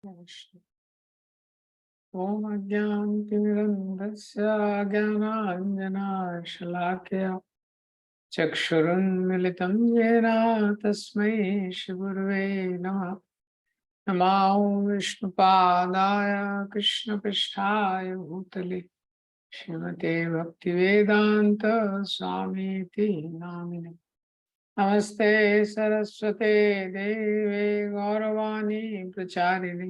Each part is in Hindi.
ओम अज्ञानतिमिरन्धस्य ज्ञानाञ्जनशलाकया चक्षुरुन्मिलितं येन तस्मै श्रीगुरवे नमः। नमो विष्णुपादाय कृष्णपृष्ठाय भूतले श्रीमते भक्तिवेदान्त स्वामीति नामिने। नमस्ते सरस्वते देवे गौरवाणी प्रचारिणे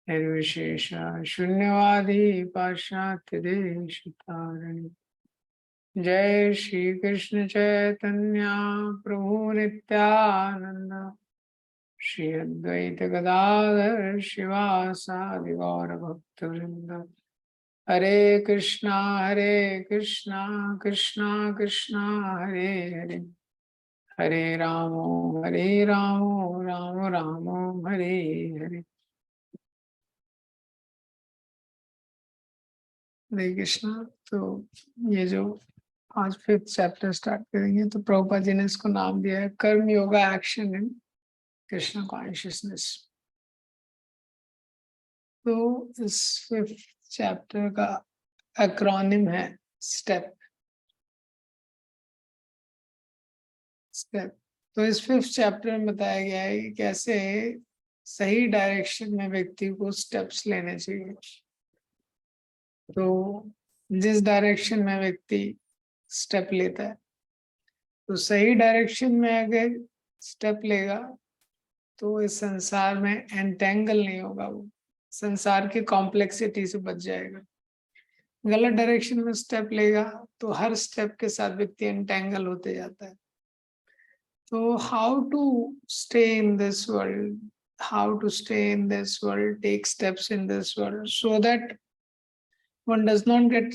निर्विशेष शून्यवादी पाश्चात्य देशतारिणी। जय श्री कृष्ण चैतन्य प्रभु नित्यानंद श्री अद्वैत गदाधर शिवासादि गौर भक्त वृंद। हरे कृष्णा कृष्णा कृष्णा हरे हरे, हरे राम राम राम हरे हरे। हरे कृष्णा। तो ये जो आज 5th चैप्टर स्टार्ट करेंगे, तो प्रभुपाद जी ने इसको नाम दिया है कर्म yoga action in Krishna consciousness. तो इस 5th चैप्टर का एक्रोनिम है स्टेप। तो इस 5th चैप्टर में बताया गया है कि कैसे सही डायरेक्शन में व्यक्ति को स्टेप्स लेने चाहिए। तो जिस डायरेक्शन में व्यक्ति स्टेप लेता है, तो सही डायरेक्शन में अगर स्टेप लेगा तो इस संसार में एंटेंगल नहीं होगा, वो संसार की कॉम्प्लेक्सिटी से बच जाएगा। गलत डायरेक्शन में स्टेप लेगा तो हर स्टेप के साथ व्यक्ति एंटेंगल होते जाता है। तो how to stay in this world, how to stay in this world, take steps in this world so that one does not get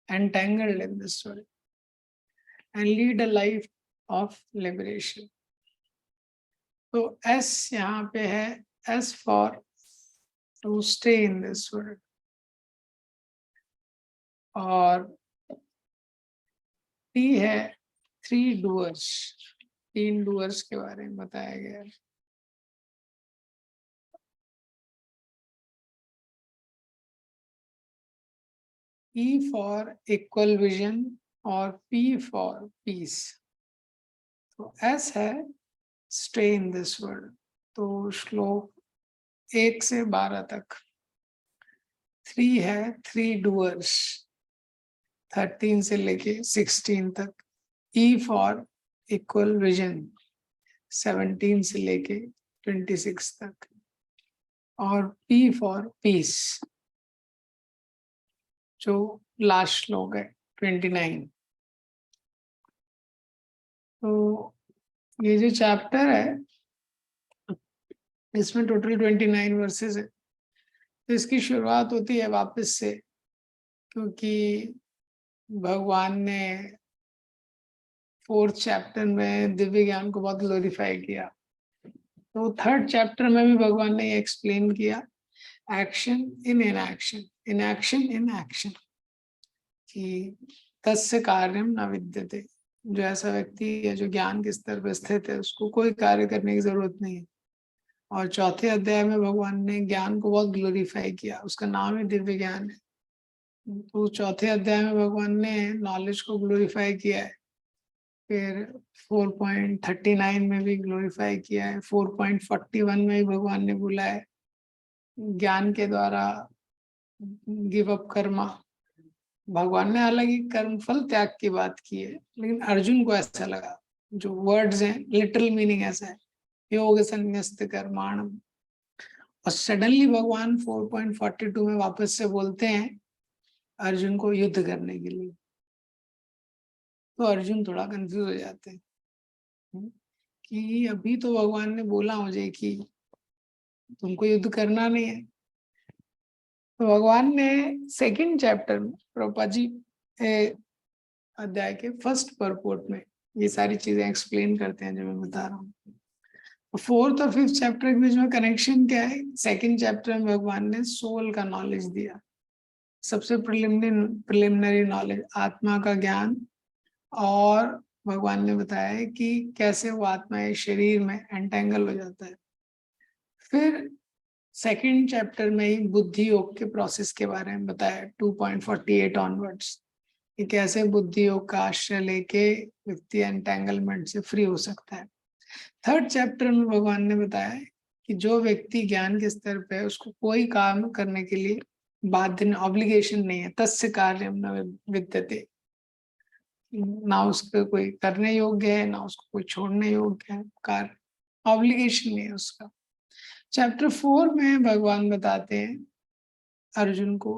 entangled in this world and lead a life of liberation. तो S यहाँ पे है, S for to stay in this world, और T है 3 doers, 3 doers के बारे में बताया गया है। E for equal vision और P for peace। तो S है stay in this world। तो श्लोक 1 से 12 तक। 3 है 3 doers, 13 से लेके 16 तक। E फॉर इक्वल विजन, 17 से लेके 26 तक। और P फॉर पीस, जो लास्ट श्लोक है 29। तो ये जो चैप्टर है इसमें टोटल 29 वर्सेस है। तो इसकी शुरुआत होती है वापस से, क्योंकि भगवान ने 4th चैप्टर में दिव्य ज्ञान को बहुत ग्लोरीफाई किया। तो 3rd चैप्टर में भी भगवान ने ये एक्सप्लेन किया, action in inaction, inaction in action, कि तस्य कार्यम न विद्यते। जो ऐसा व्यक्ति है जो ज्ञान के स्तर पर स्थित है, उसको कोई कार्य करने की जरूरत नहीं है। और 4थे अध्याय में भगवान ने ज्ञान को बहुत ग्लोरीफाई किया, उसका नाम ही दिव्य ज्ञान है। तो 4थे अध्याय में भगवान ने नॉलेज को ग्लोरीफाई किया है। फिर 4.39 में भी ग्लोरीफाई किया है। 4.41 में भी भगवान ने बोला है ज्ञान के द्वारा गिव अप कर्मा। भगवान ने हालांकि कर्म फल त्याग की बात की है, लेकिन अर्जुन को ऐसा लगा, जो वर्ड्स हैं लिटरल मीनिंग ऐसा है, योग संन्यस्त कर्माणम। और सडनली भगवान 4.42 में वापस से बोलते हैं अर्जुन को युद्ध करने के लिए। तो अर्जुन थोड़ा कंफ्यूज हो जाते हैं कि अभी तो भगवान ने बोला मुझे कि तुमको युद्ध करना नहीं है। तो भगवान ने 2nd चैप्टर में प्रभुपाद जी अध्याय के 1st परपोर्ट में ये सारी चीजें एक्सप्लेन करते हैं जो मैं बता रहा हूँ। 4th और 5th चैप्टर के बीच में कनेक्शन क्या है? 2nd चैप्टर में भगवान ने सोल का नॉलेज दिया, सबसे प्रिलिमिनरी नॉलेज, आत्मा का ज्ञान। और भगवान ने बताया है कि कैसे वो आत्मा इस शरीर में एंटेंगल हो जाता है। फिर सेकंड चैप्टर में ही बुद्धि योग के प्रोसेस के बारे में बताया 2.48 ऑनवर्ड्स कि कैसे बुद्धि योग का आश्रय लेके व्यक्ति एंटेंगलमेंट से फ्री हो सकता है। थर्ड चैप्टर में भगवान ने बताया कि जो व्यक्ति ज्ञान के स्तर पे है उसको कोई काम करने के लिए बाध्य ऑब्लिगेशन नहीं है, तस्य कार्यम न विद्यते, ना उसका कोई करने योग्य है ना उसको कोई छोड़ने योग्य है, कार्य ऑब्लिगेशन नहीं है उसका। चैप्टर 4 में भगवान बताते हैं अर्जुन को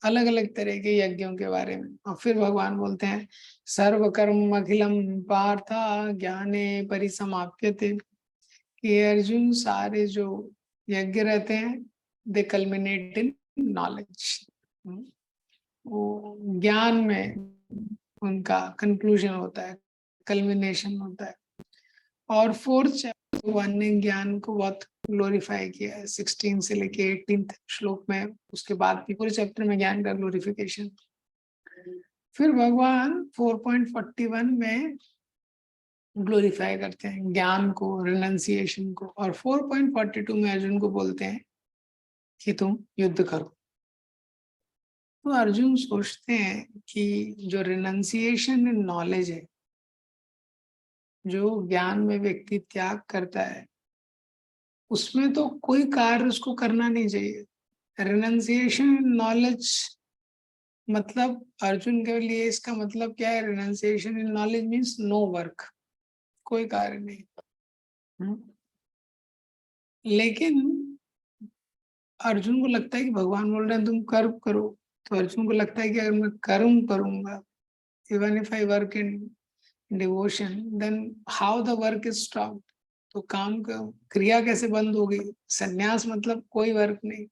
अलग अलग तरह के यज्ञों के बारे में, और फिर भगवान बोलते हैं सर्व कर्म अखिलम पार्थ ज्ञाने परिसमाप्यते, कि अर्जुन सारे जो यज्ञ रहते हैं दे कल्मिनेट इन नॉलेज, वो ज्ञान में उनका कंक्लूजन होता है, कल्मिनेशन होता है। और फोर्थ चैप्टर भगवान ने ज्ञान को बहुत ग्लोरीफाई किया है 16 से लेके 18 श्लोक में, उसके बाद भी पूरे चैप्टर में ज्ञान का ग्लोरिफिकेशन। फिर भगवान 4.41 में ग्लोरीफाई करते हैं ज्ञान को, रिनंसिएशन को, और 4.42 में अर्जुन को बोलते हैं कि तुम युद्ध करो। तो अर्जुन सोचते हैं कि जो रिनंसिएशन इन नॉलेज है, जो ज्ञान में व्यक्ति त्याग करता है, उसमें तो कोई कार्य उसको करना नहीं चाहिए। रिनंसिएशन इन नॉलेज मतलब अर्जुन के लिए इसका मतलब क्या है? Renunciation in knowledge means no work, कोई कार्य नहीं। लेकिन अर्जुन को लगता है कि भगवान बोल रहे हैं तुम कर्म करो, तो अर्जुन को लगता है कि अगर मैं कर्म करूंगा, even if I work in devotion, then how the work is stopped, तो काम का क्रिया कैसे बंद हो गई? संन्यास मतलब कोई वर्क नहीं,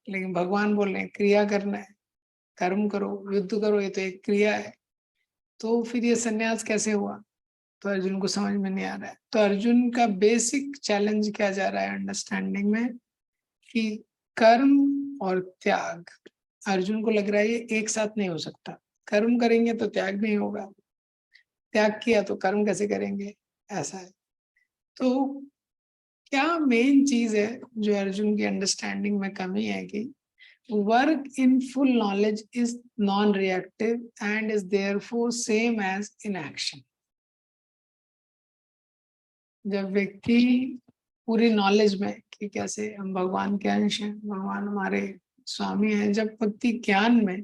लेकिन भगवान बोल रहे हैं क्रिया करना है, कर्म करो, युद्ध करो, ये तो एक क्रिया है, तो फिर ये संन्यास कैसे हुआ? तो अर्जुन को समझ में नहीं आ रहा है। तो अर्जुन का बेसिक चैलेंज क्या जा रहा है अंडरस्टैंडिंग में कि कर्म और त्याग, अर्जुन को लग रहा है ये एक साथ नहीं हो सकता। कर्म करेंगे तो त्याग नहीं होगा, त्याग किया तो कर्म कैसे करेंगे, ऐसा है। तो क्या मेन चीज है जो अर्जुन की अंडरस्टैंडिंग में कमी है कि work in full knowledge is non-reactive and is therefore same as inaction। जब व्यक्ति पूरी नॉलेज में कि कैसे हम भगवान के अंश हैं, भगवान हमारे स्वामी हैं, जब व्यक्ति ज्ञान में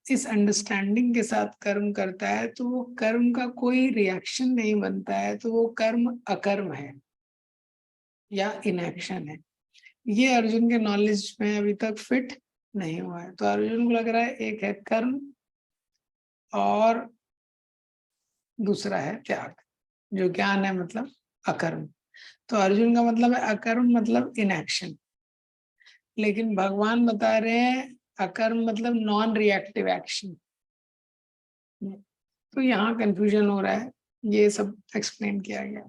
इस अंडरस्टैंडिंग के साथ कर्म करता है तो वो कर्म का कोई रिएक्शन नहीं बनता है, तो वो कर्म अकर्म है या इनएक्शन है। ये अर्जुन के नॉलेज में अभी तक फिट नहीं हुआ है। तो अर्जुन को लग रहा है एक है कर्म और दूसरा है त्याग, जो ज्ञान है मतलब अकर्म। तो अर्जुन का मतलब है अकर्म मतलब इनएक्शन, लेकिन भगवान बता रहे हैं अकर्म मतलब नॉन रिएक्टिव एक्शन। तो यहाँ कंफ्यूजन हो रहा है, ये सब एक्सप्लेन किया गया।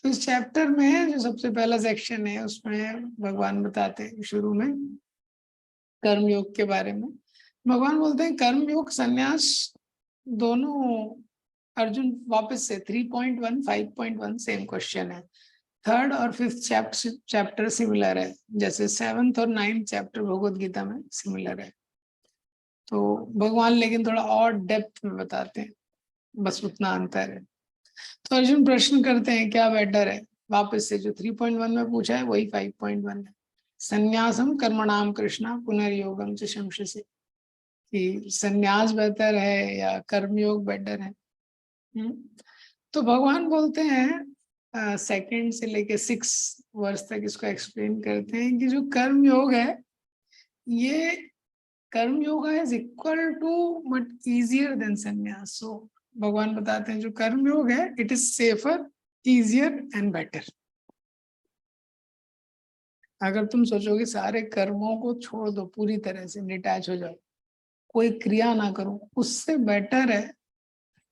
तो इस चैप्टर में जो सबसे पहला सेक्शन है उसमें भगवान बताते हैं शुरू में कर्म योग के बारे में। भगवान बोलते हैं कर्म योग संन्यास दोनों, अर्जुन वापस से 3.1 5.1 सेम क्वेश्चन है। थर्ड और फिफ्थ चैप्टर सिमिलर है, जैसे 7th और 9th चैप्टर भगवद गीता में सिमिलर है। तो भगवान लेकिन थोड़ा और डेप्थ में बताते हैं, बस उतना अंतर है। तो अर्जुन प्रश्न करते हैं क्या बेटर है, वापस से जो 3.1 में पूछा है वही 5.1 है। संन्यासम कर्मणाम कृष्णा पुनर्योगम च शंससे, कि संन्यास बेहतर है या कर्मयोग बेटर है। तो भगवान बोलते हैं सेकंड से लेके 6 वर्ष तक इसको एक्सप्लेन करते हैं कि जो कर्म योग है, ये karma yoga is equal to but easier than sannyas. So भगवान बताते हैं जो कर्म योग है it is safer, easier and better. अगर तुम सोचोगे सारे कर्मों को छोड़ दो, पूरी तरह से डिटैच हो जाओ, कोई क्रिया ना करो, उससे बेटर है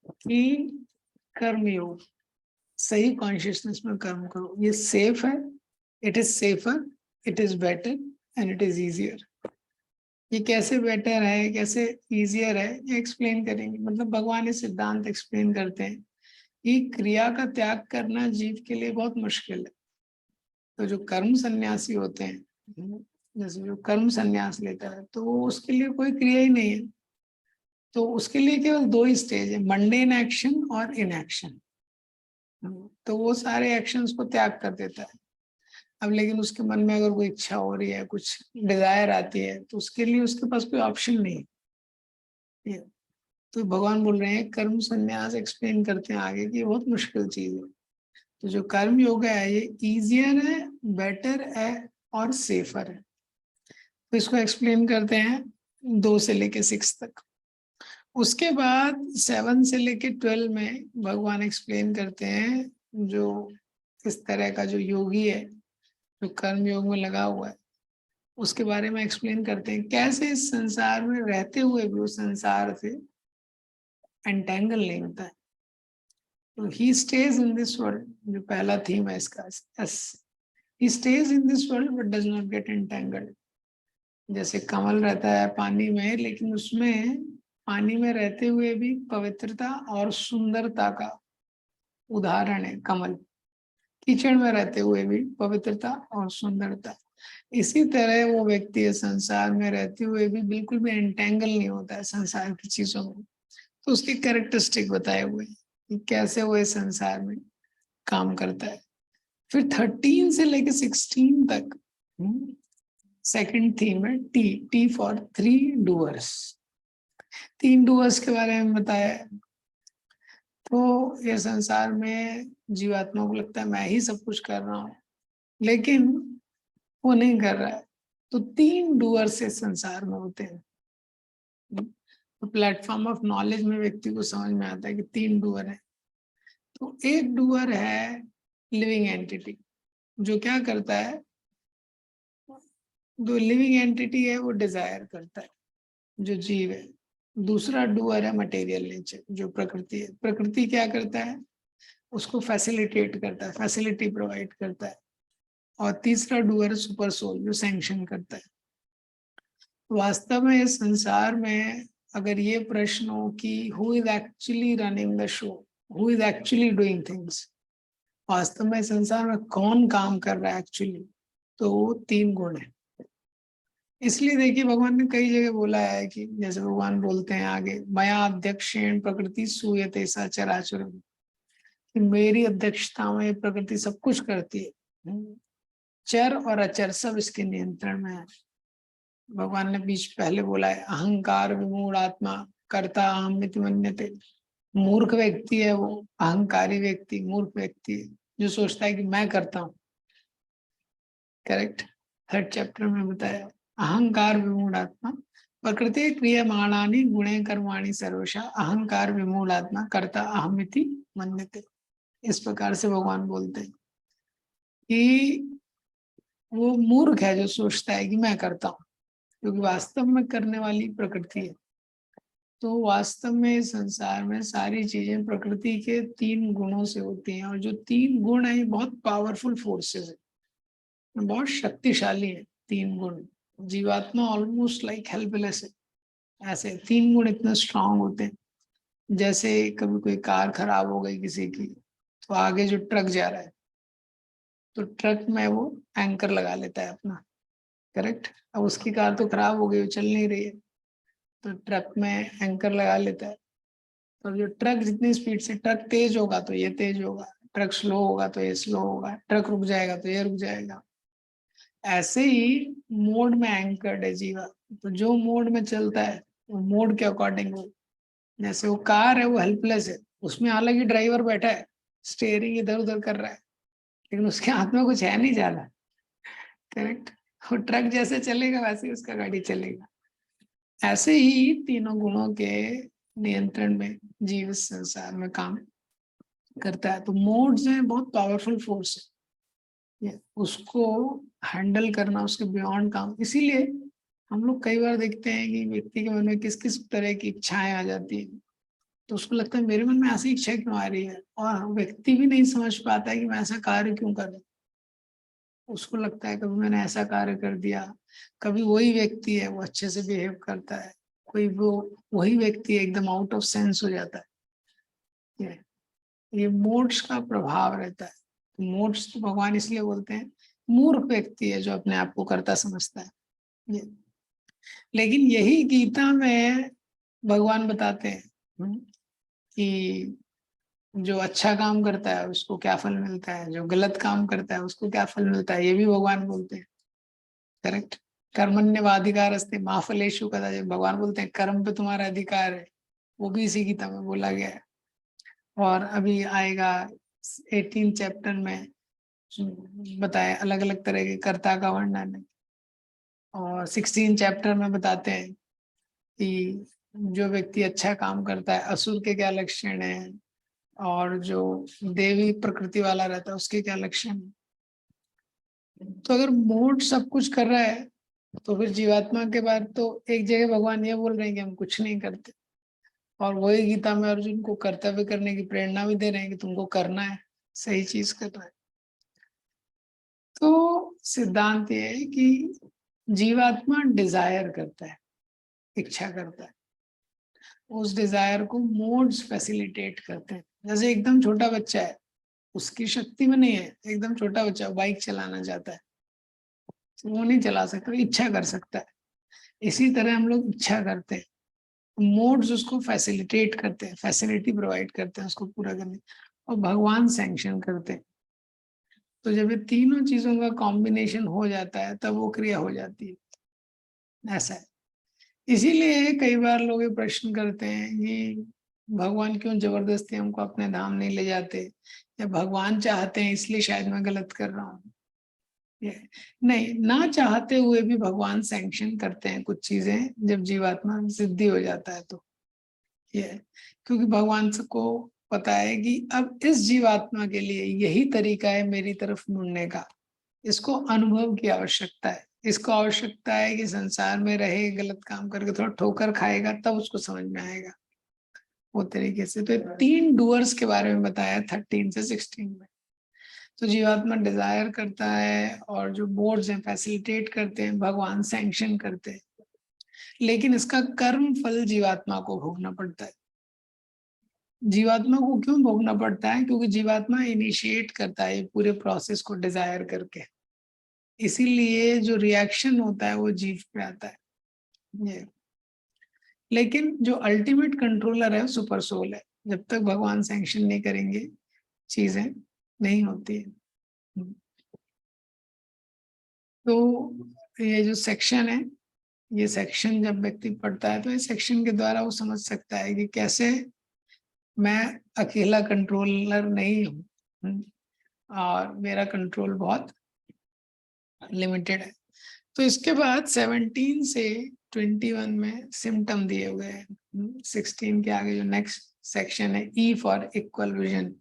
कि कर्म योग, सही कॉन्शियसनेस में कर्म करो। ये सेफ है, it is safer, it is better and it is easier. ये कैसे बेटर है, कैसे इजियर है, ये एक्सप्लेन करेंगे। मतलब भगवान ये सिद्धांत एक्सप्लेन करते हैं कि क्रिया का त्याग करना जीव के लिए बहुत मुश्किल है। तो जो कर्म सन्यासी होते हैं जैसे जो कर्म संन्यास लेता है तो वो उसके लिए कोई क्रिया ही नहीं है, तो उसके लिए केवल दो ही स्टेज है, मंडेन एक्शन और इनएक्शन। तो वो सारे एक्शंस को त्याग कर देता है। अब लेकिन उसके मन में अगर कोई इच्छा हो रही है, कुछ डिजायर आती है, तो उसके लिए उसके पास कोई ऑप्शन नहीं है। तो भगवान बोल रहे हैं कर्म संन्यास एक्सप्लेन करते हैं आगे कि ये बहुत मुश्किल चीज है। तो जो कर्म योग है ये इजियर है, बेटर है और सेफर है। तो इसको एक्सप्लेन करते हैं 2 से लेके 6 तक। उसके बाद 7 से लेके 12 में भगवान एक्सप्लेन करते हैं जो इस तरह का जो योगी है, जो कर्म योग में लगा हुआ है, उसके बारे में एक्सप्लेन करते हैं कैसे इस संसार में रहते हुए भी उस संसार से एंटेंगल नहीं होता है। तो ही स्टेज इन दिस वर्ल्ड, जो पहला थीम है इसका, yes, he stage in this world but does not gate entangled. जैसे कमल रहता है पानी में, लेकिन उसमें पानी में रहते हुए भी पवित्रता और सुंदरता का उदाहरण है कमल। कीचड़ में रहते हुए भी पवित्रता और सुंदरता। इसी तरह वो व्यक्ति है संसार में रहते हुए भी बिल्कुल भी एंटेंगल नहीं होता है संसार की चीजों में। तो उसकी कैरेक्टरिस्टिक बताए हुए हैं कि कैसे वो इस संसार में काम करता है। फिर 13 से लेके 16 तक सेकंड थीम है T, T for 3 doers. 3 doers के बारे में बताया। तो ये संसार में जीवात्मा को लगता है मैं ही सब कुछ कर रहा हूँ, लेकिन वो नहीं कर रहा है। तो 3 डूअर्स से संसार में होते हैं। तो प्लेटफॉर्म ऑफ नॉलेज में व्यक्ति को समझ में आता है कि 3 डूअर है। तो एक डूअर है लिविंग एंटिटी, जो क्या करता है, जो लिविंग एंटिटी है वो डिजायर करता है, जो जीव है। दूसरा डूअर है मटेरियल नेचर, जो प्रकृति है। प्रकृति क्या करता है, उसको फैसिलिटेट करता है, फैसिलिटी प्रोवाइड करता है। और तीसरा डूअर सुपर सोल, जो सैंक्शन करता है। वास्तव में इस संसार में अगर ये प्रश्न हो कि who is actually running the show, who is actually doing things, वास्तव में संसार में कौन काम कर रहा है एक्चुअली, तो वो 3 गुण है। इसलिए देखिए भगवान ने कई जगह बोला है कि जैसे भगवान बोलते हैं आगे, मया अध्यक्षेण प्रकृति सूयते सा चराचरम, कि मेरी अध्यक्षता में प्रकृति सब कुछ करती है, चर और अचर सब इसके नियंत्रण में है। भगवान ने बीच पहले बोला है अहंकार विमूढ़ आत्मा कर्ता अहमिति मन्यते। मूर्ख व्यक्ति है वो, अहंकारी व्यक्ति मूर्ख व्यक्ति है जो सोचता है कि मैं करता हूँ। करेक्ट, 3rd चैप्टर में बताया अहंकार विमूढ़ आत्मा प्रकृति क्रियमाणानि गुणे कर्माणि सर्वशा अहंकार विमूढ़ आत्मा कर्ता अहमिति मन्यते। इस प्रकार से भगवान बोलते हैं कि वो मूर्ख है जो सोचता है कि मैं करता हूँ, क्योंकि वास्तव में करने वाली प्रकृति है। तो वास्तव में संसार में सारी चीजें प्रकृति के 3 गुणों से होती हैं, और जो 3 गुण है ये बहुत पावरफुल फोर्सेस है, बहुत शक्तिशाली है 3 गुण। जीवात्मा ऑलमोस्ट लाइक हेल्पलेस है। ऐसे 3 गुण इतने स्ट्रांग होते हैं। जैसे कभी कोई कार खराब हो गई किसी की, तो आगे जो ट्रक जा रहा है, तो ट्रक में वो एंकर लगा लेता है अपना। करेक्ट, अब उसकी कार तो खराब हो गई, वो चल नहीं रही है, तो ट्रक में एंकर लगा लेता है। तो जो ट्रक जितनी स्पीड से, ट्रक तेज होगा तो ये तेज होगा, ट्रक स्लो होगा तो ये स्लो होगा, ट्रक रुक जाएगा तो ये रुक जाएगा। ऐसे ही मोड में एंकर्ड है जीवा। तो जो मोड में चलता है वो मोड के अकॉर्डिंग हो। जैसे वो कार है वो हेल्पलेस है, उसमें हालांकि ड्राइवर बैठा है, स्टेयरिंग इधर उधर कर रहा है, लेकिन उसके हाथ में कुछ है नहीं ज्यादा। करेक्ट, वो ट्रक जैसे चलेगा वैसे ही उसका गाड़ी चलेगा। ऐसे ही तीनों गुणों के नियंत्रण में जीव इस संसार में काम करता है। तो मोड्स हैं बहुत पावरफुल फोर्स है, उसको हैंडल करना उसके बियॉन्ड काम। इसीलिए हम लोग कई बार देखते हैं कि व्यक्ति के मन में किस किस तरह की इच्छाएं आ जाती है, तो उसको लगता है मेरे मन में ऐसी इच्छा क्यों आ रही है, और व्यक्ति भी नहीं समझ पाता है कि मैं ऐसा कार्य क्यों कर रहा हूँ। उसको लगता है कभी मैंने ऐसा कार्य कर दिया, कभी वही व्यक्ति है वो अच्छे से बिहेव करता है, कोई वो वही व्यक्ति एकदम आउट ऑफ सेंस हो जाता है। ये मोड्स का प्रभाव रहता है। मोड्स तो भगवान इसलिए बोलते हैं मूर्ख व्यक्ति है जो अपने आप को करता समझता है ये। लेकिन यही गीता में भगवान बताते हैं कि जो अच्छा काम करता है उसको क्या फल मिलता है, जो गलत काम करता है उसको क्या फल मिलता है, ये भी भगवान बोलते हैं। करेक्ट। कर्मण्येवाधिकार अस्ति मा फलेषु कदाचित्, भगवान बोलते हैं कर्म पे तुम्हारा अधिकार है, वो भी इसी गीता में बोला गया है। और अभी आएगा 18 चैप्टर में बताया अलग अलग तरह के कर्ता का वर्णन है। और 16 चैप्टर में बताते हैं कि जो व्यक्ति अच्छा काम करता है असुर के क्या लक्षण है, और जो देवी प्रकृति वाला रहता है उसके क्या लक्षण है। तो अगर मोड सब कुछ कर रहा है तो फिर जीवात्मा के बाद तो एक जगह भगवान ये बोल रहे हैं कि हम कुछ नहीं करते, और वही गीता में अर्जुन को कर्तव्य करने की प्रेरणा भी दे रहे हैं कि तुमको करना है, सही चीज करना है। तो सिद्धांत ये है कि जीवात्मा डिजायर करता है, इच्छा करता है, उस डिजायर को मोड्स फैसिलिटेट करते हैं। जैसे एकदम छोटा बच्चा है, उसकी शक्ति में नहीं है, एकदम छोटा बच्चा बाइक चलाना चाहता है, तो वो नहीं चला सकता, इच्छा कर सकता है। इसी तरह हम लोग इच्छा करते हैं, मोड्स उसको फैसिलिटेट करते हैं, फैसिलिटी प्रोवाइड करते हैं उसको पूरा करने, और भगवान सैंक्शन करते हैं। तो जब ये तीनों चीजों का कॉम्बिनेशन हो जाता है तब वो क्रिया हो जाती है, ऐसा है। इसीलिए कई बार लोग ये प्रश्न करते हैं कि भगवान क्यों जबरदस्ती हमको अपने धाम नहीं ले जाते, या भगवान चाहते हैं इसलिए शायद मैं गलत कर रहा हूँ। नहीं, ना चाहते हुए भी भगवान सैंक्शन करते हैं कुछ चीजें जब जीवात्मा सिद्धि हो जाता है तो ये, क्योंकि भगवान को पता है कि अब इस जीवात्मा के लिए यही तरीका है मेरी तरफ मुड़ने का, इसको अनुभव की आवश्यकता है, इसको आवश्यकता है कि संसार में रहे, गलत काम करके थोड़ा ठोकर खाएगा तब उसको समझ में आएगा वो तरीके से। तो 3 डूअर्स के बारे में बताया 13 से 16 में। तो जीवात्मा डिजायर करता है और जो बोर्ड्स हैं फैसिलिटेट करते हैं, भगवान सैंक्शन करते हैं, लेकिन इसका कर्म फल जीवात्मा को भोगना पड़ता है। जीवात्मा को क्यों भोगना पड़ता है? क्योंकि जीवात्मा इनिशिएट करता है पूरे प्रोसेस को डिजायर करके, इसीलिए जो रिएक्शन होता है वो जीव पे आता है ये। लेकिन जो अल्टीमेट कंट्रोलर है सुपर सोल है, जब तक भगवान सैंक्शन नहीं करेंगे चीजें नहीं होती है। तो ये जो सेक्शन है, ये सेक्शन जब व्यक्ति पढ़ता है तो इस सेक्शन के द्वारा वो समझ सकता है कि कैसे मैं अकेला कंट्रोलर नहीं हूँ, और मेरा कंट्रोल बहुत लिमिटेड है। तो इसके बाद 17 से 21 में सिम्टम दिए हुए हैं। 16 के आगे जो नेक्स्ट सेक्शन है ई फॉर इक्वल विजन।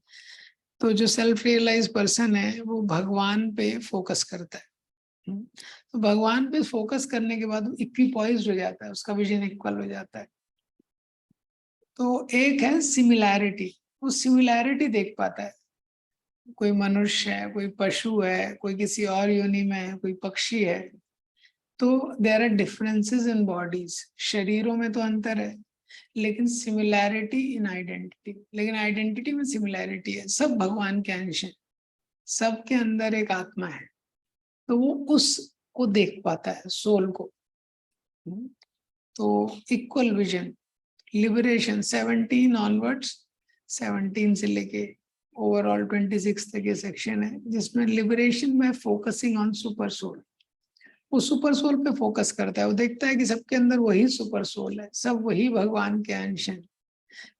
तो जो सेल्फ रियलाइज पर्सन है वो भगवान पे फोकस करता है। तो भगवान पे फोकस करने के बाद वो इक्विपॉइज्ड हो जाता है, उसका विजन इक्वल हो जाता है। तो एक है सिमिलैरिटी, वो सिमिलैरिटी देख पाता है, कोई मनुष्य है, कोई पशु है, कोई किसी और योनि में है, कोई पक्षी है, तो there are differences in bodies, शरीरों में तो अंतर है लेकिन सिमिलैरिटी इन आइडेंटिटी, लेकिन आइडेंटिटी में सिमिलैरिटी है, सब भगवान के अंश हैं, सबके अंदर एक आत्मा है, तो वो उसको देख पाता है, सोल को। तो इक्वल विजन, लिबरेशन 17 ऑनवर्ड्स, 17 से लेके ओवरऑल 26 तक ये सेक्शन है जिसमें लिबरेशन में फोकसिंग ऑन सुपर सोल। वो सुपर सोल पे फोकस करता है, वो देखता है कि सबके अंदर वही सुपर सोल है, सब वही भगवान के अंश हैं।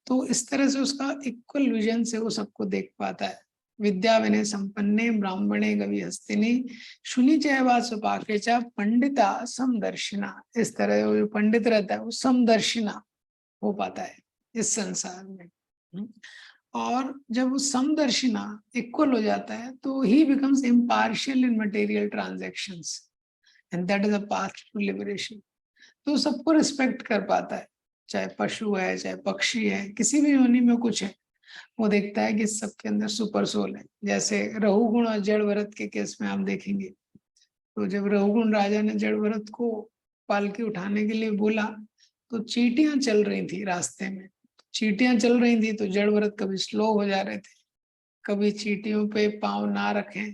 तो इस तरह से उसका इक्वल विजन से वो सबको देख पाता है। विद्या विनय संपन्ने ब्राह्मणे गवि हस्तिनी शुनि चैवासुपाके च पंडिता समदर्शिना। इस तरह वो जो पंडित रहता है वो समदर्शिना हो पाता है इस संसार में। और जब वो समदर्शिना इक्वल हो जाता है तो he becomes impartial in material transactions and that is a path to liberation. तो सबको रिस्पेक्ट कर पाता है, चाहे पशु है चाहे पक्षी है, किसी भी योनि में कुछ है, वो देखता है कि सबके अंदर सुपर सोल है। जैसे रहुगुण और जड़ भरत के केस में आप देखेंगे, तो जब रहुगुण राजा ने जड़ भरत को पालकी उठाने के लिए बोला तो चींटियां चल रही थी रास्ते में, चींटियां चल रही थी तो जड़ भरत कभी स्लो हो जा रहे थे, कभी चींटियों पे पांव ना रखें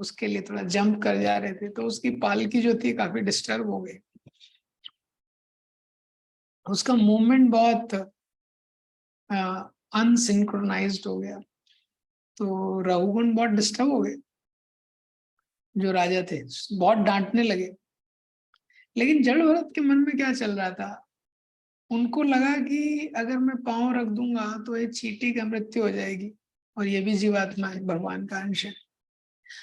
उसके लिए थोड़ा जंप कर जा रहे थे, तो उसकी पालकी जो थी काफी डिस्टर्ब हो गई, उसका मूवमेंट बहुत अनसिंक्रोनाइज्ड हो गया, तो रघुगण बहुत डिस्टर्ब हो गए, जो राजा थे बहुत डांटने लगे। लेकिन जड़ भरत के मन में क्या चल रहा था, उनको लगा कि अगर मैं पांव रख दूंगा तो ये चींटी का मृत्यु हो जाएगी, और ये भी जीवात्मा है, भगवान का अंश है।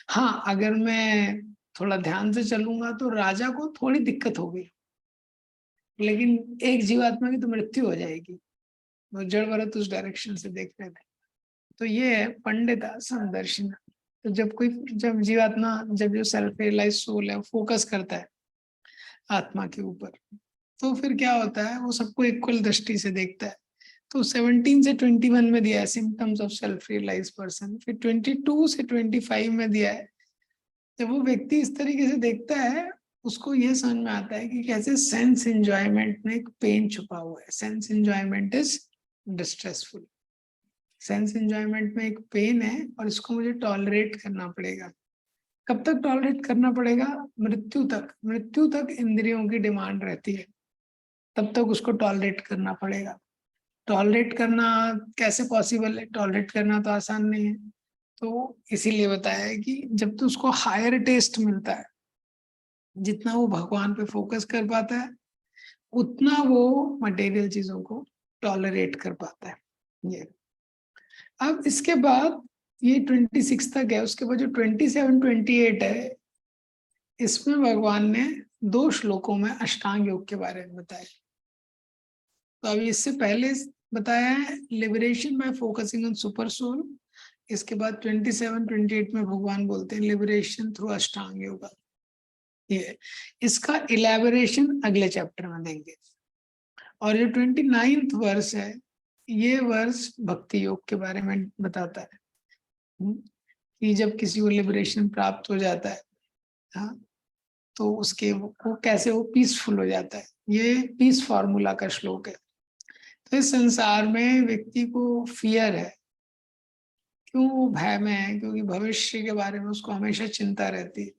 हाँ, अगर मैं थोड़ा ध्यान से चलूंगा तो राजा को थोड़ी दिक्कत होगी, लेकिन एक जीवात्मा की तो मृत्यु हो जाएगी। वो जड़ भरत उस डायरेक्शन से देख रहे थे। तो ये है पंडिता समदर्शिना। तो जब जीवात्मा, जब जो सेल्फ रियलाइज सोल है फोकस करता है आत्मा के ऊपर, तो फिर क्या होता है, वो सबको इक्वल दृष्टि से देखता है। तो 17 से 21 में दिया है symptoms of self realise person, फिर 22 से 25 में दिया है। जब वो व्यक्ति इस तरीके से देखता है, उसको यह समझ में आता है कि कैसे सेंस एंजॉयमेंट में एक पेन छुपा हुआ है। Sense enjoyment is distressful, sense enjoyment में एक पेन है, और इसको मुझे टॉलरेट करना पड़ेगा। कब तक टॉलरेट करना पड़ेगा? मृत्यु तक। मृत्यु तक इंद्रियों की डिमांड रहती है, तब तक उसको टॉलरेट करना पड़ेगा। टॉलरेट करना कैसे पॉसिबल है? टॉलरेट करना तो आसान नहीं है। तो इसीलिए बताया है कि जब तो उसको हायर टेस्ट मिलता है, जितना वो भगवान पे फोकस कर पाता है, उतना वो मटेरियल चीजों को टॉलरेट कर पाता है। ये अब इसके बाद ये 26 तक है, उसके बाद जो 27 28 है, इसमें भगवान ने 2 श्लोकों में अष्टांग योग के बारे में बताया। तो अभी इससे पहले बताया है liberation by focusing on super soul. इसके बाद 27 28 में भगवान बोलते हैं लिबरेशन थ्रू अष्टांग योगा। ये इसका इलेबोरेशन अगले चैप्टर में देंगे। और जो 29th वर्स है, ये वर्स भक्ति योग के बारे में बताता है कि जब किसी को लिबरेशन प्राप्त हो जाता है, हाँ, तो उसके वो कैसे वो पीसफुल हो जाता है। ये पीस फॉर्मूला का श्लोक है। तो इस संसार में व्यक्ति को फियर है। क्यों वो भय में है? क्योंकि भविष्य के बारे में उसको हमेशा चिंता रहती है।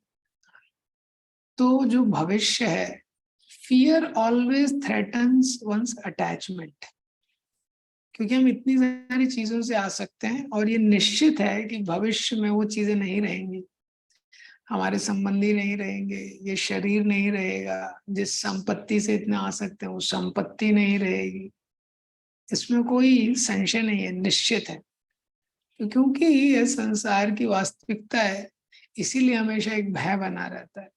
तो जो भविष्य है, fear always threatens one's attachment, क्योंकि हम इतनी सारी चीजों से आ सकते हैं और ये निश्चित है कि भविष्य में वो चीजें नहीं रहेंगी, हमारे संबंधी नहीं रहेंगे, ये शरीर नहीं रहेगा, जिस संपत्ति से इतना आ सकते हैं वो संपत्ति नहीं रहेगी। इसमें कोई संशय नहीं है, निश्चित है। तो क्योंकि ये संसार की वास्तविकता है, इसीलिए हमेशा एक भय बना रहता है।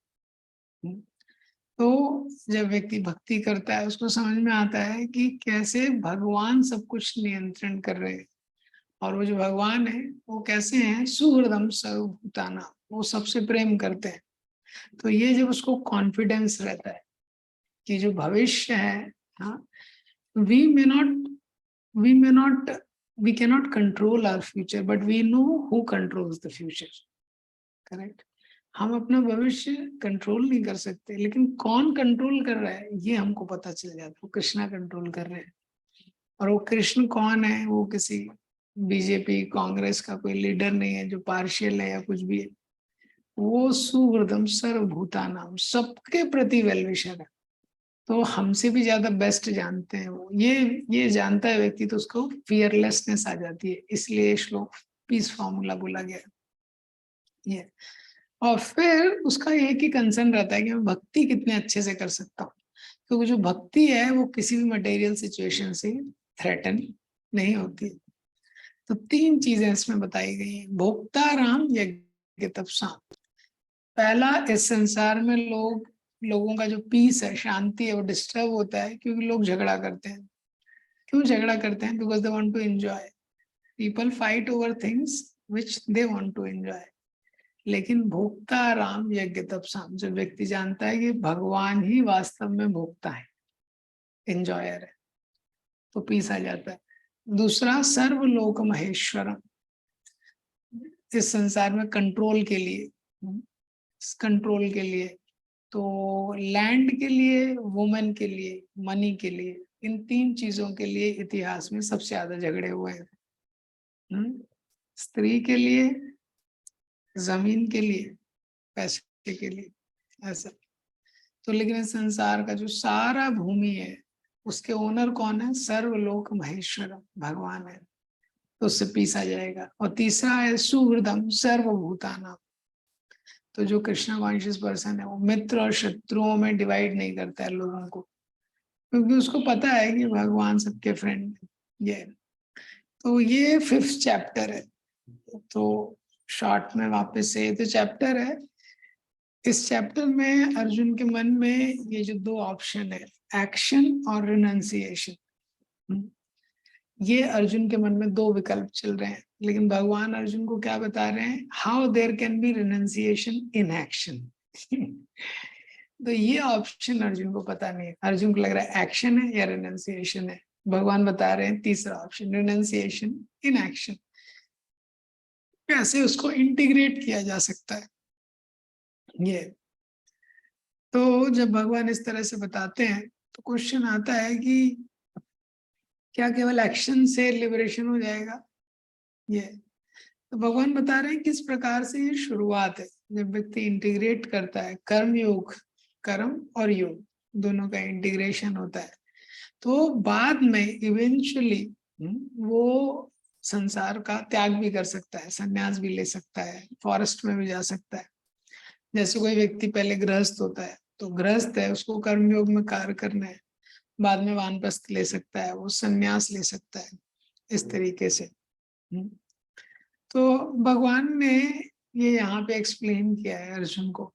तो जब व्यक्ति भक्ति करता है, उसको समझ में आता है कि कैसे भगवान सब कुछ नियंत्रण कर रहे हैं, और वो जो भगवान है वो कैसे हैं, सुहृदम सर्वभूताना, वो सबसे प्रेम करते हैं। तो ये जब उसको कॉन्फिडेंस रहता है कि जो भविष्य है, हाँ, we may not we may not we can not control our future, but we know who controls the future. Correct. हम अपना भविष्य कंट्रोल नहीं कर सकते, लेकिन कौन कंट्रोल कर रहा है ये हमको पता चल जाता है। वो कृष्णा कंट्रोल कर रहे हैं। और वो कृष्ण कौन है? वो किसी बीजेपी कांग्रेस का कोई लीडर नहीं है जो पार्शियल है या कुछ भी है। वो सुहृदम सर्वभूतानाम, सबके प्रति वेल विशर है। तो हमसे भी ज्यादा बेस्ट जानते हैं वो। ये जानता है व्यक्ति, तो उसको फियरलेसनेस आ जाती है। इसलिए ये श्लोक पीस फॉर्मूला बोला गया। ये और फिर उसका एक ही कंसर्न रहता है कि मैं भक्ति कितने अच्छे से कर सकता हूँ, क्योंकि जो भक्ति है वो किसी भी मटेरियल सिचुएशन से थ्रेटन नहीं होती। तो 3 चीजें इसमें बताई गई हैं। भोक्ता राम यज्ञ तपसा। पहला, इस संसार में लोगों का जो पीस है, शांति है, वो डिस्टर्ब होता है क्योंकि लोग झगड़ा करते हैं। क्यों झगड़ा करते हैं? Because they want to enjoy. People fight over things which they want to enjoy. लेकिन भोक्ता राम यज्ञ तपसाम, जो व्यक्ति जानता है कि भगवान ही वास्तव में भोक्ता है, एंजॉयर है, तो पीस आ जाता है। दूसरा, सर्वलोक महेश्वरम। इस संसार में कंट्रोल के लिए, कंट्रोल के लिए, तो लैंड के लिए, वुमेन के लिए, मनी के लिए, इन 3 चीजों के लिए इतिहास में सबसे ज्यादा झगड़े हुए हैं। स्त्री के लिए, जमीन के लिए, पैसे के लिए, ऐसा। तो लेकिन इस संसार का जो सारा भूमि है उसके ओनर कौन है? सर्वलोक महेश्वर भगवान है, तो उससे पीसा जाएगा। और तीसरा है सुहृदम सर्वभूतानां, तो जो कृष्णा कॉन्शियस पर्सन है वो मित्र और शत्रुओं में डिवाइड नहीं करता है लोगों को, क्योंकि उसको पता है कि भगवान सबके फ्रेंड है। ये तो ये 5th चैप्टर है। तो शॉर्ट में वापस से तो चैप्टर है, इस चैप्टर में अर्जुन के मन में ये जो 2 ऑप्शन है, एक्शन और रिनंसिएशन, ये अर्जुन के मन में 2 विकल्प चल रहे हैं। लेकिन भगवान अर्जुन को क्या बता रहे हैं? How there can be renunciation in action. तो ये ऑप्शन अर्जुन को पता नहीं है। अर्जुन को लग रहा है एक्शन है या रिनंसिएशन है। भगवान बता रहे हैं तीसरा ऑप्शन, रिनंसिएशन इन एक्शन। कैसे उसको इंटीग्रेट किया जा सकता है ये। तो जब भगवान इस तरह से बताते हैं तो क्वेश्चन आता है कि क्या केवल एक्शन से लिबरेशन हो जाएगा? ये तो भगवान बता रहे हैं किस प्रकार से ये शुरुआत है। जब व्यक्ति इंटीग्रेट करता है, कर्म योग, कर्म और योग दोनों का इंटीग्रेशन होता है, तो बाद में इवेंचुअली वो संसार का त्याग भी कर सकता है, संन्यास भी ले सकता है, फॉरेस्ट में भी जा सकता है। जैसे कोई व्यक्ति पहले गृहस्थ होता है, तो गृहस्थ है, उसको कर्मयोग में कार्य करना है, बाद में वानप्रस्थ ले सकता है, वो संन्यास ले सकता है, इस तरीके से। तो भगवान ने ये यहाँ पे एक्सप्लेन किया है अर्जुन को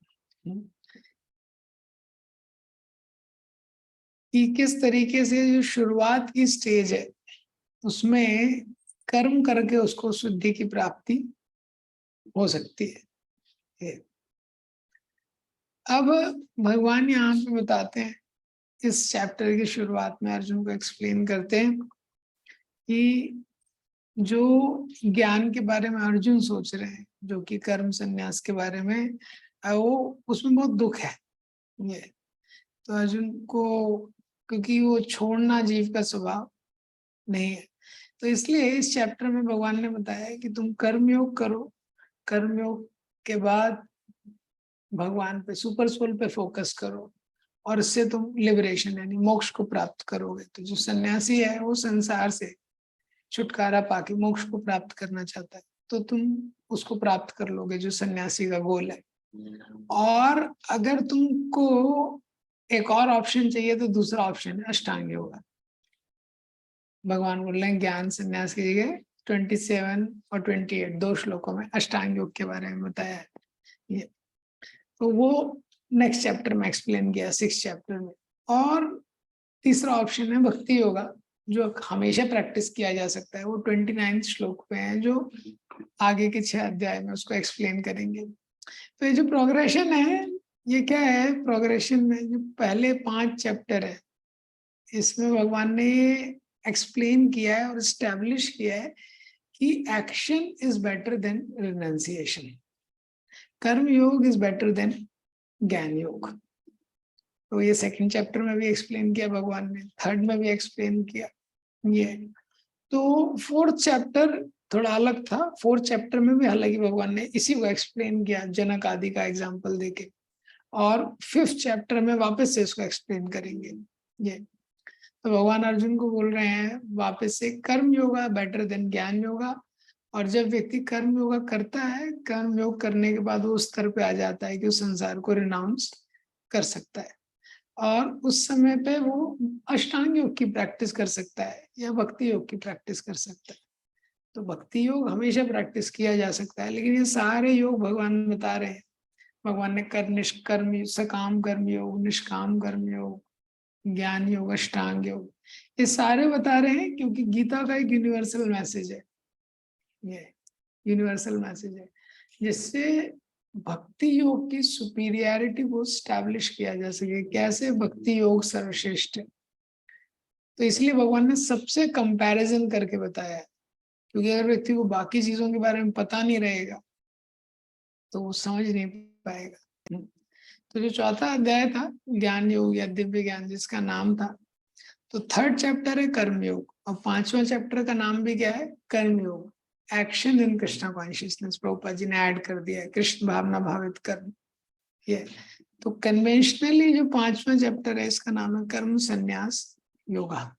कि किस तरीके से जो शुरुआत की स्टेज है उसमें कर्म करके उसको शुद्धि की प्राप्ति हो सकती है। अब भगवान यहाँ पे बताते हैं, इस चैप्टर की शुरुआत में अर्जुन को एक्सप्लेन करते हैं कि जो ज्ञान के बारे में अर्जुन सोच रहे हैं, जो कि कर्म संन्यास के बारे में, वो उसमें बहुत दुख है। ये तो अर्जुन को, क्योंकि वो छोड़ना जीव का स्वभाव नहीं है, तो इसलिए इस चैप्टर में भगवान ने बताया कि तुम कर्मयोग करो, कर्मयोग के बाद भगवान पे, सुपर सोल पे फोकस करो, और इससे तुम लिबरेशन यानी मोक्ष को प्राप्त करोगे। तो जो सन्यासी है वो संसार से छुटकारा पाके मोक्ष को प्राप्त करना चाहता है, तो तुम उसको प्राप्त कर लोगे, जो सन्यासी का गोल है। और अगर तुमको एक और ऑप्शन चाहिए तो दूसरा ऑप्शन है अष्टांग योग। भगवान बोल रहे हैं ज्ञान संन्यास की जगह 27 और 28 2 श्लोकों में अष्टांग योग के बारे में बताया है। ये तो वो नेक्स्ट चैप्टर में एक्सप्लेन किया, 6th चैप्टर में। और तीसरा ऑप्शन है भक्ति योगा, जो हमेशा प्रैक्टिस किया जा सकता है। वो 29 श्लोक पे है, जो आगे के 6 अध्याय में उसको एक्सप्लेन करेंगे। तो ये जो प्रोग्रेशन है, ये क्या है? प्रोग्रेशन में जो पहले 5 चैप्टर है, इसमें भगवान ने एक्सप्लेन किया है और एस्टेब्लिश किया है कि action is better than renunciation, कर्म योग इज बेटर देन ज्ञान योग। तो ये 2nd चैप्टर में भी एक्सप्लेन किया भगवान ने, 3rd में भी एक्सप्लेन किया ये। तो 4th चैप्टर थोड़ा अलग था। 4th चैप्टर में भी हालांकि भगवान ने इसी को एक्सप्लेन किया, जनक आदि का एग्जाम्पल देके। और 5th चैप्टर में वापस से इसको एक्सप्लेन करेंगे ये। तो भगवान अर्जुन को बोल रहे हैं वापस से, कर्म योगा बेटर देन ज्ञान योगा। और जब व्यक्ति कर्म योगा करता है, कर्म योग करने के बाद वो उस स्तर पे आ जाता है कि उस संसार को रिनाउंस कर सकता है, और उस समय पे वो अष्टांग योग की प्रैक्टिस कर सकता है या भक्ति योग की प्रैक्टिस कर सकता है। तो भक्ति योग हमेशा प्रैक्टिस किया जा सकता है, लेकिन ये सारे योग भगवान बता रहे हैं। भगवान ने कर निष्कर्म, सकाम कर्म योग, निष्काम कर्म योग, ज्ञान योग, अष्टांग योग, ये सारे बता रहे हैं, क्योंकि गीता का एक यूनिवर्सल मैसेज है। ये यूनिवर्सल मैसेज है जिससे भक्ति योग की सुपीरियरिटी को स्टैब्लिश किया जा सके, कैसे भक्ति योग सर्वश्रेष्ठ है। तो इसलिए भगवान ने सबसे कंपैरिजन करके बताया है, क्योंकि अगर व्यक्ति को बाकी चीजों के बारे में पता नहीं रहेगा तो वो समझ नहीं पाएगा। तो जो 4था अध्याय था ज्ञान योग या दिव्य ज्ञान जिसका नाम था, तो 3rd चैप्टर है कर्म योग, और 5वां चैप्टर का नाम भी क्या है? कर्म योग। Action in Krishna consciousness, Prabhupada ji ने ऐड कर दिया है, कृष्ण भावना भावित कर्म। ये तो कन्वेंशनली जो 5वां चैप्टर है इसका नाम है कर्म संन्यास योगा,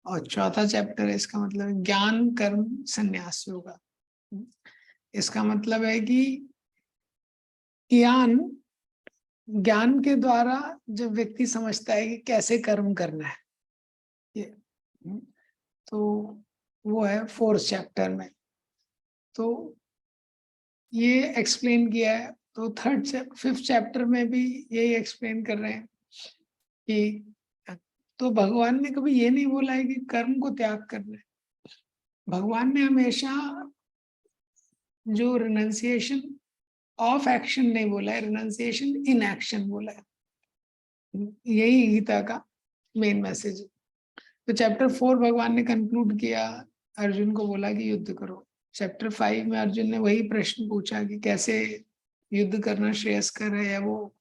और चौथा चैप्टर है इसका मतलब है ज्ञान कर्म संन्यास योगा। इसका मतलब है कि ज्ञान, ज्ञान के द्वारा जब व्यक्ति समझता है कि कैसे कर्म करना है, ये तो वो है 4th चैप्टर में। तो ये एक्सप्लेन किया है। तो 5th चैप्टर में भी यही एक्सप्लेन कर रहे हैं कि तो भगवान ने कभी ये नहीं बोला है कि कर्म को त्याग करना है। भगवान ने हमेशा जो रिनंसिएशन ऑफ एक्शन नहीं बोला है, रिनंसिएशन इन एक्शन बोला है। यही गीता का मेन मैसेज है। तो चैप्टर 4 भगवान ने कंक्लूड किया, अर्जुन को बोला कि युद्ध करो। चैप्टर 5 में अर्जुन ने वही प्रश्न पूछा कि कैसे युद्ध करना श्रेयस्कर है या वो,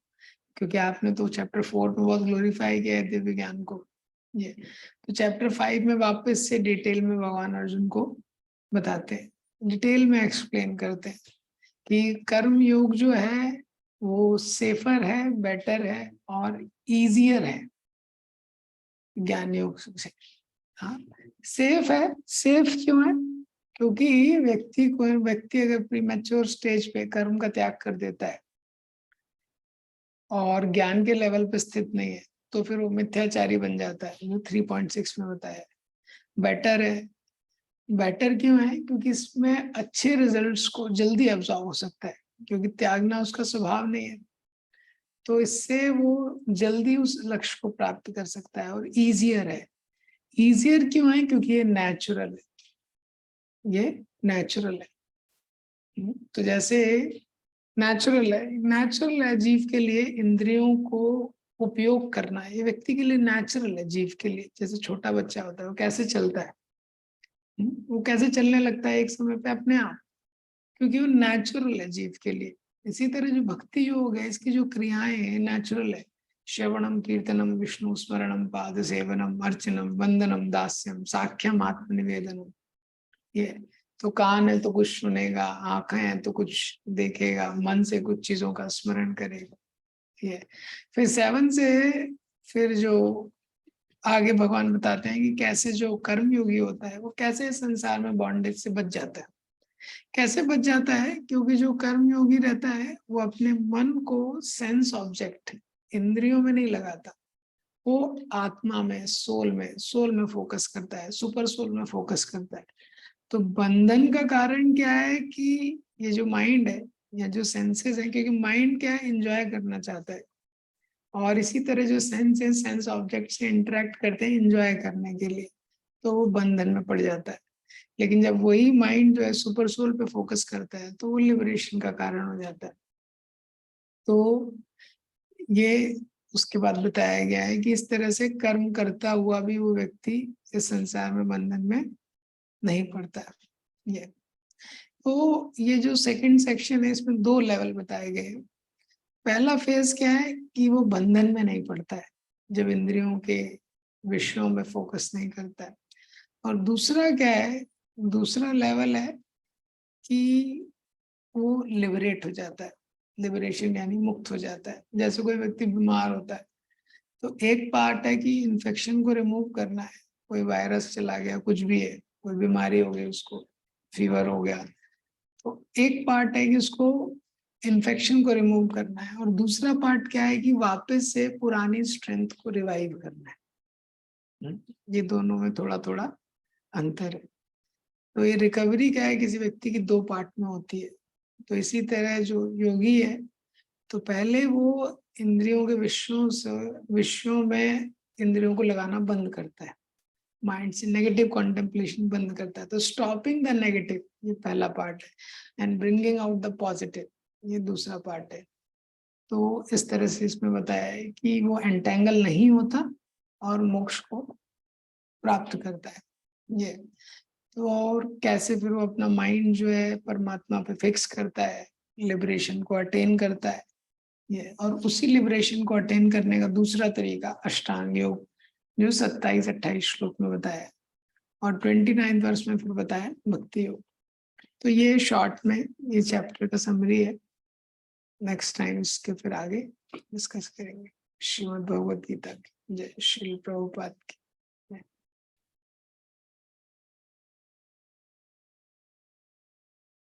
क्योंकि आपने तो चैप्टर 4 में बहुत ग्लोरीफाई किया है दिव्य ज्ञान को। ये तो चैप्टर 5 में वापस से डिटेल में भगवान अर्जुन को बताते हैं, डिटेल में एक्सप्लेन करते हैं कि कर्म योग जो है वो सेफर है, बेटर है और इजियर है ज्ञान योग से। हाँ, सेफ है। सेफ क्यों है? क्योंकि व्यक्ति अगर प्रीमैच्योर स्टेज पे कर्म का त्याग कर देता है और ज्ञान के लेवल पे स्थित नहीं है तो फिर वो मिथ्याचारी बन जाता है, जो 3.6 में बताया। बेटर है। बेटर क्यों है? क्योंकि इसमें अच्छे रिजल्ट्स को जल्दी अब्सॉर्ब हो सकता है, क्योंकि त्यागना उसका स्वभाव नहीं है, तो इससे वो जल्दी उस लक्ष्य को प्राप्त कर सकता है और इजियर है। इजियर क्यों है? क्योंकि ये नेचुरल है, ये नेचुरल है। तो जैसे नेचुरल है जीव के लिए इंद्रियों को उपयोग करना, ये व्यक्ति के लिए नेचुरल है। जीव के लिए जैसे छोटा बच्चा होता है, वो कैसे चलता है, वो कैसे चलने लगता है एक समय पे अपने आप, क्योंकि वो नेचुरल है जीव के लिए। इसी तरह जो भक्ति योग है, इसकी जो क्रियाएं हैं नेचुरल है। श्रवणम कीर्तनम विष्णु स्मरणम पाद सेवनम अर्चनम वंदनम दास्यम साख्यम आत्मनिवेदनम। ये तो कान है तो कुछ सुनेगा, आंखें हैं तो कुछ देखेगा, मन से कुछ चीजों का स्मरण करेगा। ये फिर 7 से फिर जो आगे भगवान बताते हैं कि कैसे जो कर्मयोगी होता है वो कैसे संसार में बॉन्डेज से बच जाता है। कैसे बच जाता है? क्योंकि जो कर्मयोगी रहता है वो अपने मन को सेंस ऑब्जेक्ट, इंद्रियों में नहीं लगाता, वो आत्मा में, सोल में फोकस करता है, सुपर सोल में फोकस करता है। तो बंधन का कारण क्या है? कि ये जो माइंड है या जो सेंसेस है, क्योंकि माइंड क्या है, एंजॉय करना चाहता है, और इसी तरह जो सेंस ऑब्जेक्ट से इंटरेक्ट करते हैं एंजॉय करने के लिए, तो वो बंधन में पड़ जाता है। लेकिन जब वही माइंड जो है सुपर सोल पे फोकस करता है तो वो लिबरेशन का कारण हो जाता है। तो ये उसके बाद बताया गया है कि इस तरह से कर्म करता हुआ भी वो व्यक्ति इस संसार में बंधन में नहीं पड़ता है। ये तो ये जो सेकंड सेक्शन है इसमें 2 लेवल बताए गए हैं। पहला फेज क्या है कि वो बंधन में नहीं पड़ता है जब इंद्रियों के विषयों में फोकस नहीं करता है, और दूसरा क्या है, दूसरा लेवल है कि वो लिबरेट हो जाता है। लिबरेशन यानी मुक्त हो जाता है। जैसे कोई व्यक्ति बीमार होता है तो एक पार्ट है कि इन्फेक्शन को रिमूव करना है, कोई वायरस चला गया, कुछ भी है, कोई बीमारी हो गई, उसको फीवर हो गया, तो एक पार्ट है कि उसको इन्फेक्शन को रिमूव करना है, और दूसरा पार्ट क्या है कि वापस से पुरानी स्ट्रेंथ को रिवाइव करना है। ये दोनों में थोड़ा थोड़ा अंतर है। तो ये रिकवरी क्या है, किसी व्यक्ति की 2 पार्ट में होती है। तो इसी तरह जो योगी है तो पहले वो इंद्रियों के विषयों में इंद्रियों को लगाना बंद करता है, माइंड से नेगेटिव कॉन्टेम्पलेशन बंद करता है। तो स्टॉपिंग द नेगेटिव ये पहला पार्ट है, and bringing out the positive ये दूसरा पार्ट है। तो इस तरह से इसमें बताया है कि वो एंटेंगल नहीं होता और मोक्ष को प्राप्त करता है। ये तो और कैसे फिर वो अपना माइंड जो है परमात्मा पे फिक्स करता है, लिबरेशन को अटेन करता है। ये और उसी लिबरेशन को अटेन करने का दूसरा तरीका अष्टांग योग, जो 27-28 श्लोक में बताया है, और 29 वर्ष में फिर बताया भक्ति योग। तो ये शॉर्ट में ये चैप्टर का समरी है। नेक्स्ट टाइम इसके फिर आगे डिस्कस करेंगे। श्रीमद् भगवद गीता की जय। श्री प्रभुपाद की।